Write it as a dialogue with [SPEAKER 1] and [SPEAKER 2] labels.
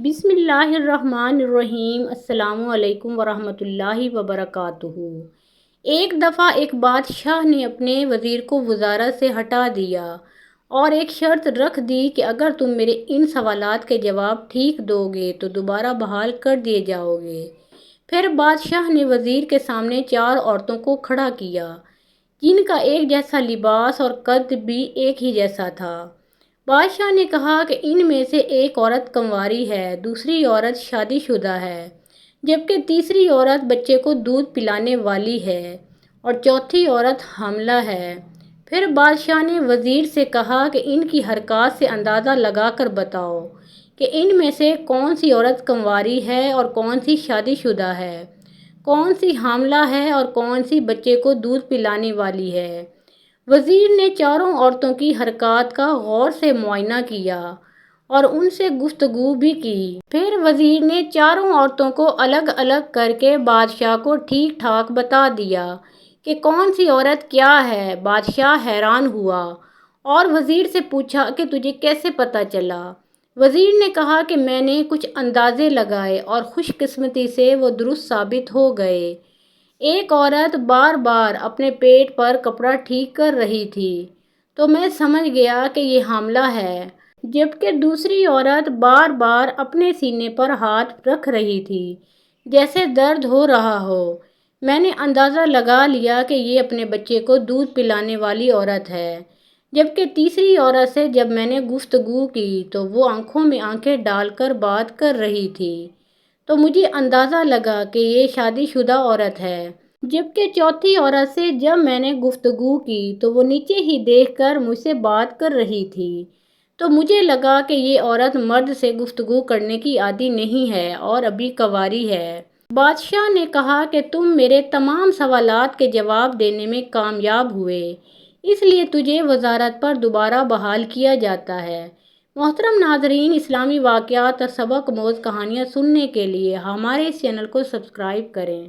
[SPEAKER 1] بسم اللہ الرحمن الرحیم۔ السلام علیکم ورحمۃ اللہ وبرکاتہ۔ ایک دفعہ ایک بادشاہ نے اپنے وزیر کو وزارت سے ہٹا دیا اور ایک شرط رکھ دی کہ اگر تم میرے ان سوالات کے جواب ٹھیک دو گے تو دوبارہ بحال کر دیے جاؤ گے۔ پھر بادشاہ نے وزیر کے سامنے 4 عورتوں کو کھڑا کیا جن کا ایک جیسا لباس اور قد بھی ایک ہی جیسا تھا۔ بادشاہ نے کہا کہ ان میں سے ایک عورت کنواری ہے، دوسری عورت شادی شدہ ہے، جبکہ تیسری عورت بچے کو دودھ پلانے والی ہے اور چوتھی عورت حاملہ ہے۔ پھر بادشاہ نے وزیر سے کہا کہ ان کی حرکات سے اندازہ لگا کر بتاؤ کہ ان میں سے کون سی عورت کنواری ہے اور کون سی شادی شدہ ہے، کون سی حاملہ ہے اور کون سی بچے کو دودھ پلانے والی ہے۔ وزیر نے 4 عورتوں کی حرکات کا غور سے معائنہ کیا اور ان سے گفتگو بھی کی۔ پھر وزیر نے 4 عورتوں کو الگ الگ کر کے بادشاہ کو ٹھیک ٹھاک بتا دیا کہ کون سی عورت کیا ہے۔ بادشاہ حیران ہوا اور وزیر سے پوچھا کہ تجھے کیسے پتہ چلا؟ وزیر نے کہا کہ میں نے کچھ اندازے لگائے اور خوش قسمتی سے وہ درست ثابت ہو گئے۔ ایک عورت بار بار اپنے پیٹ پر کپڑا ٹھیک کر رہی تھی تو میں سمجھ گیا کہ یہ حاملہ ہے، جبکہ دوسری عورت بار بار اپنے سینے پر ہاتھ رکھ رہی تھی جیسے درد ہو رہا ہو۔ میں نے اندازہ لگا لیا کہ یہ اپنے بچے کو دودھ پلانے والی عورت ہے، جبکہ تیسری عورت سے جب میں نے گفتگو کی تو وہ آنکھوں میں آنکھیں ڈال کر بات کر رہی تھی، تو مجھے اندازہ لگا کہ یہ شادی شدہ عورت ہے، جبکہ چوتھی عورت سے جب میں نے گفتگو کی تو وہ نیچے ہی دیکھ کر مجھ سے بات کر رہی تھی، تو مجھے لگا کہ یہ عورت مرد سے گفتگو کرنے کی عادی نہیں ہے اور ابھی کنواری ہے۔ بادشاہ نے کہا کہ تم میرے تمام سوالات کے جواب دینے میں کامیاب ہوئے، اس لیے تجھے وزارت پر دوبارہ بحال کیا جاتا ہے۔ محترم ناظرین، اسلامی واقعات اور سبق آموز کہانیاں سننے کے لیے ہمارے اس چینل کو سبسکرائب کریں۔